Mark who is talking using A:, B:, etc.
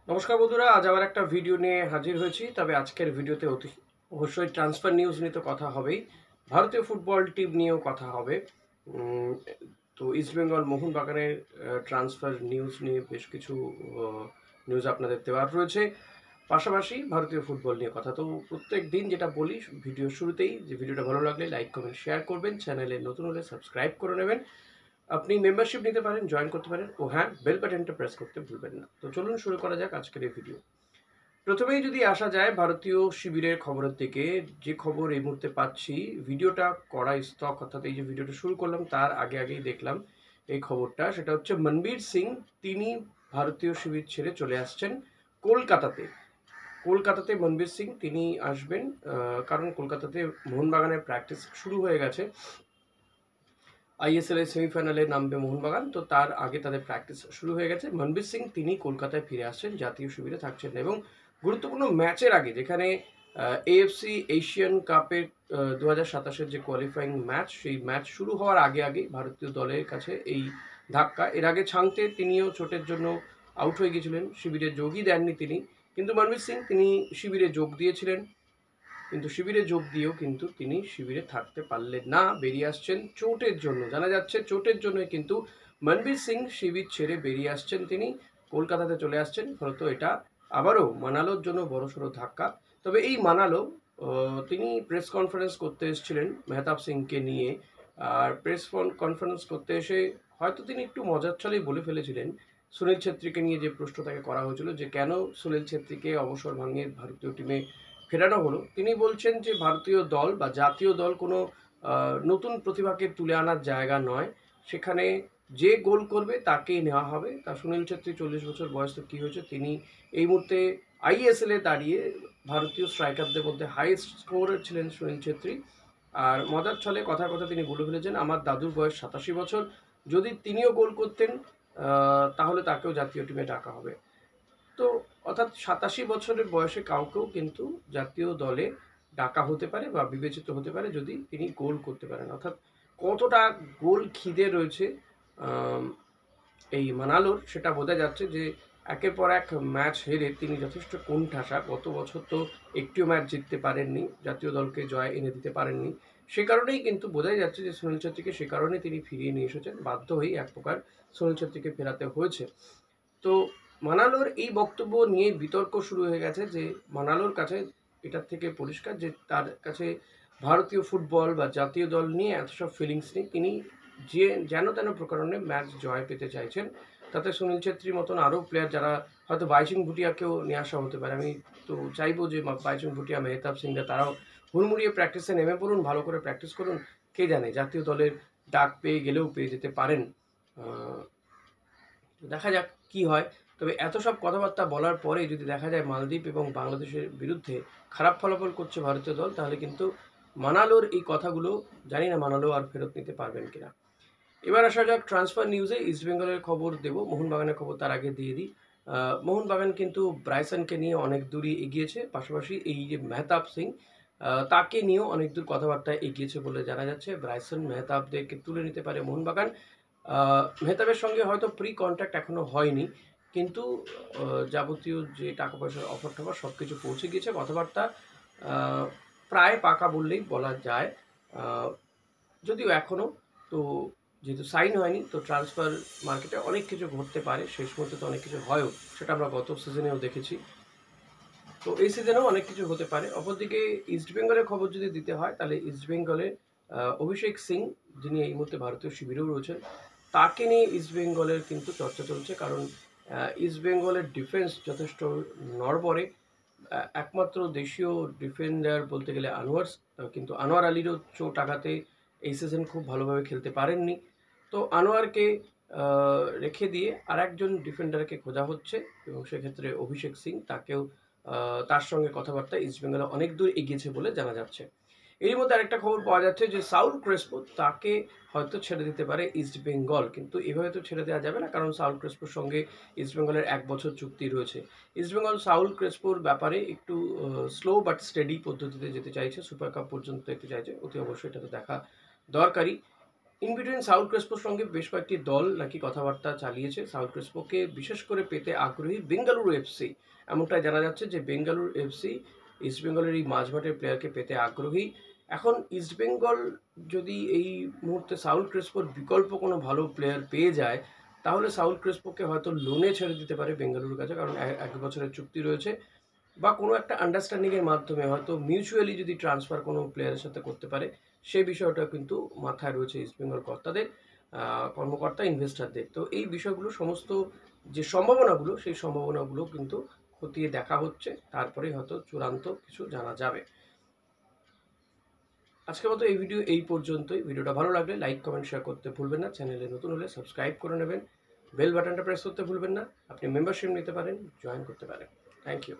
A: নমস্কার বন্ধুরা, আজ আবার একটা ভিডিও নিয়ে হাজির হয়েছি। তবে আজকের ভিডিওতে অবশ্যই ট্রান্সফার নিউজ নিয়ে তো কথা হবেই, ভারতীয় ফুটবল টিম নিয়েও কথা হবে। উম, তো ইস্টবেঙ্গল মোহনবাগানের ট্রান্সফার নিউজ নিয়ে বেশ কিছু নিউজ আপনাদের দেওয়ার রয়েছে। পাশাপাশি ভারতীয় ফুটবল নিয়ে কথা। তো প্রত্যেক দিন যেটা বলি ভিডিও শুরুতেই, যে ভিডিওটা ভালো লাগলে লাইক কমেন্ট শেয়ার করবেন, চ্যানেলে নতুন হলে সাবস্ক্রাইব করে নেবেন। আপনি মেম্বারশিপ নিতে পারেন, জয়েন করতে পারেন, ও হ্যাঁ, বেল বাটনটা প্রেস করতে ভুলবেন না। তো চলুন শুরু করা যাক আজকের এই ভিডিও। প্রথমেই যদি আসা যায় ভারতীয় শিবিরের খবরের দিকে, যে খবর এই মুহূর্তে পাচ্ছি, ভিডিওটা করা স্টক, অর্থাৎ এই যে ভিডিওটা শুরু করলাম তার আগেই দেখলাম এই খবরটা। সেটা হচ্ছে মনবীর সিং, তিনি ভারতীয় শিবির ছেড়ে চলে আসছেন কলকাতাতে। কলকাতাতে মনবীর সিং তিনি আসবেন, কারণ কলকাতাতে মোহনবাগানের প্র্যাকটিস শুরু হয়ে গেছে। আইএসএল এর সেমিফাইনালে নামবে মোহনবাগান, তো তার আগে তাদের প্র্যাকটিস শুরু হয়ে গেছে। মনবীর সিং তিনি কলকাতায় ফিরে আসছেন, জাতীয় শিবিরে থাকছেন না। এবং গুরুত্বপূর্ণ ম্যাচের আগে, যেখানে এএফসি এশিয়ান কাপের 2027-এর যে কোয়ালিফাইং ম্যাচ, সেই ম্যাচ শুরু হওয়ার আগে ভারতীয় দলের কাছে এই ধাক্কা। এর আগে ছাংতে তিনিও চোটের জন্য আউট হয়ে গিয়েছিলেন, শিবিরে যোগই দেননি তিনি। কিন্তু মনবীর সিং তিনি শিবিরে যোগ দিয়েছিলেন, কিন্তু শিবিরে যোগ দিয়েও কিন্তু তিনি শিবিরে থাকতে পারলেন না, বেরিয়ে আসছেন চোটের জন্য। জানা যাচ্ছে চোটের জন্য কিন্তু মনবীর সিং শিবির ছেড়ে বেরিয়ে আসছেন, তিনি কলকাতাতে চলে আসছেন। ফলত এটা আবারও মানালোর জন্য বড়সড় ধাক্কা। তবে এই মানালো, তিনি প্রেস কনফারেন্স করতে এসেছিলেন মেহতাব সিংকে নিয়ে। আর প্রেস কনফারেন্স করতে এসে হয়তো তিনি একটু মজার ছলেই বলে ফেলেছিলেন, সুনীল ছেত্রীকে নিয়ে যে প্রশ্ন তাকে করা হয়েছিল যে কেন সুনীল ছেত্রীকে অবসর ভাঙিয়ে ভারতীয় টিমে ফেরানো হলো, তিনি বলছেন যে ভারতীয় দল বা জাতীয় দল কোনো নতুন প্রতিভাকে তুলে আনার জায়গা নয়, সেখানে যে গোল করবে তাকেই নেওয়া হবে। তা সুনীল ছেত্রী 40 বছর বয়স, তো কী হয়েছে, তিনি এই মুহূর্তে আইএসএলে দাঁড়িয়ে ভারতীয় স্ট্রাইকারদের মধ্যে হাইয়েস্ট স্কোরার ছিলেন সুনীল ছেত্রী। আর মজার ছলে কথার কথা তিনি বলে ফেলেছেন, আমার দাদুর বয়স 87 বছর, যদি তিনিও গোল করতেন তাহলে তাকেও জাতীয় টিমে ডাকা হবে। তো অর্থাৎ 87 বছরের বয়সে কাউকেও কিন্তু জাতীয় দলে ডাকা হতে পারে বা বিবেচিত হতে পারে যদি তিনি গোল করতে পারেন। অর্থাৎ কতটা গোল খিদে রয়েছে এই মানালোর, সেটা বোঝা যাচ্ছে যে একের পর এক ম্যাচ হেরে তিনি যথেষ্ট কোণঠাসা। গত বছর তো একটিও ম্যাচ জিততে পারেননি, জাতীয় দলকে জয় এনে দিতে পারেননি। সে কারণেই কিন্তু বোঝাই যাচ্ছে যে সুনীল ছেত্রীকে সে কারণে তিনি ফিরিয়ে নিয়ে এসেছেন, বাধ্য হয়েই এক প্রকার সুনীল ছেত্রীকে ফেরাতে হয়েছে। তো মানালোর এই বক্তব্য নিয়ে বিতর্ক শুরু হয়ে গেছে, যে মানালোর কাছে এটার থেকে পরিষ্কার যে তার কাছে ভারতীয় ফুটবল বা জাতীয় দল নিয়ে এত সব ফিলিংস নেই। তিনি যে যেন তেন প্রকারণে ম্যাচ জয় পেতে চাইছেন। তাতে সুনীল ছেত্রীর মতন আরও প্লেয়ার, যারা হয়তো বাইচুং ভুটিয়াকেও নিয়ে আসা হতে পারে। আমি তো চাইবো যে বাইচুং ভুটিয়া, মেহতাব সিংরা তারাও হুড়মুড়িয়ে প্র্যাকটিসে নেমে পড়ুন, ভালো করে প্র্যাকটিস করুন। কে জানে, জাতীয় দলের ডাক পেয়ে গেলেও পেয়ে যেতে পারেন। দেখা যাক কি হয়। তবে এত সব কথাবার্তা বলার পরে যদি দেখা যায় মালদ্বীপ এবং বাংলাদেশের বিরুদ্ধে খারাপ ফলাফল করছে ভারতীয় দল, তাহলে কিন্তু মানালোর এই কথাগুলো জানি না মানালো আর ফেরত নিতে পারবেন কিনা। এবার আসা যাক ট্রান্সফার নিউজে। ইস্টবেঙ্গলের খবর দেব, মোহনবাগানের খবর তার আগে দিয়ে দিই। মোহনবাগান কিন্তু ব্রাইসনকে নিয়ে অনেক দূরই এগিয়েছে, পাশাপাশি এই যে মেহতাব সিং, তাকে নিয়েও অনেক দূর কথাবার্তা এগিয়েছে বলে জানা যাচ্ছে। ব্রাইসন মেহতাবদেরকে তুলে নিতে পারে মোহনবাগান। মেহতাবের সঙ্গে হয়তো প্রি কন্ট্যাক্ট এখনও হয়নি, কিন্তু যাবতীয় যে টাকা পয়সার অফার টফার সব কিছু পৌঁছে গিয়েছে। কথাবার্তা প্রায় পাকা বললেই বলা যায়, যদিও এখনও তো যেহেতু সাইন হয়নি, তো ট্রান্সফার মার্কেটে অনেক কিছু ঘটতে পারে। শেষ মুহূর্তে তো অনেক কিছু হয়ও, সেটা আমরা গত সিজনেও দেখেছি। তো এই সিজনেও অনেক কিছু হতে পারে। অপরদিকে ইস্টবেঙ্গলের খবর যদি দিতে হয়, তাহলে ইস্টবেঙ্গলে অভিষেক সিং, যিনি এই মুহূর্তে ভারতীয় শিবিরেও রয়েছেন, তাকে নিয়ে ইস্টবেঙ্গলের কিন্তু চর্চা চলছে। কারণ ইস্টবেঙ্গলের ডিফেন্স যথেষ্ট নড়বড়ে। একমাত্র দেশীয় ডিফেন্ডার বলতে গেলে আনোয়ার, কিন্তু আনোয়ার আলীরও চোট আঘাতে এই সিজন খুব ভালোভাবে খেলতে পারেননি। তো আনোয়ারকে রেখে দিয়ে আরেকজন ডিফেন্ডারকে খোঁজা হচ্ছে, এবং সেক্ষেত্রে অভিষেক সিং, তাকেও তার সঙ্গে কথাবার্তা ইস্টবেঙ্গলে অনেক দূর এগিয়েছে বলে জানা যাচ্ছে। এরই মধ্যে আরেকটা খবর পাওয়া যাচ্ছে যে সাউল ক্রেসপো, তাকে হয়তো ছেড়ে দিতে পারে ইস্টবেঙ্গল। কিন্তু এভাবে তো ছেড়ে দেওয়া যাবে না, কারণ সাউল ক্রেসপোর সঙ্গে ইস্টবেঙ্গলের 1 বছর চুক্তি রয়েছে। ইস্টবেঙ্গল সাউল ক্রেসপোর ব্যাপারে একটু স্লো বাট স্টেডি পদ্ধতিতে যেতে চাইছে, সুপার কাপ পর্যন্ত যেতে চাইছে। অতি অবশ্যই এটা তো দেখা দরকারি। ইন বিটুইন সাউল ক্রেসপোর সঙ্গে বেশ কয়েকটি দল নাকি কথাবার্তা চালিয়েছে। সাউল ক্রেসপোকে বিশেষ করে পেতে আগ্রহী বেঙ্গালুরু এফসি। এমনটাই জানা যাচ্ছে যে বেঙ্গালুরু এফসি ইস্টবেঙ্গলের এই মাঝমাঠের প্লেয়ারকে পেতে আগ্রহী। এখন ইস্টবেঙ্গল যদি এই মুহূর্তে সাউল ক্রেসপোর বিকল্প কোনো ভালো প্লেয়ার পেয়ে যায়, তাহলে সাউল ক্রেসপোকে হয়তো লোনে ছেড়ে দিতে পারে বেঙ্গালুরুর কাছে, কারণ 1 বছরের চুক্তি রয়েছে। বা কোনো একটা আন্ডারস্ট্যান্ডিংয়ের মাধ্যমে হয়তো মিউচুয়ালি যদি ট্রান্সফার কোনো প্লেয়ারের সাথে করতে পারে, সেই বিষয়টা কিন্তু মাথায় রয়েছে ইস্টবেঙ্গল কর্তাদের, কর্মকর্তা ইনভেস্টরদের। তো এই বিষয়গুলো সমস্ত যে সম্ভাবনাগুলো, সেই সম্ভাবনাগুলো কিন্তু খতিয়ে দেখা হচ্ছে, তারপরেই হয়তো চূড়ান্ত কিছু জানা যাবে। আজকের মতো এই ভিডিও এই পর্যন্তই। ভিডিওটা ভালো লাগলে লাইক, কমেন্ট, শেয়ার করতে ভুলবেন না। চ্যানেলে নতুন হলে সাবস্ক্রাইব করে নেবেন। বেল বাটনটা প্রেস করতে ভুলবেন না। আপনি মেম্বারশিপ নিতে পারেন, জয়েন করতে পারেন। Thank you.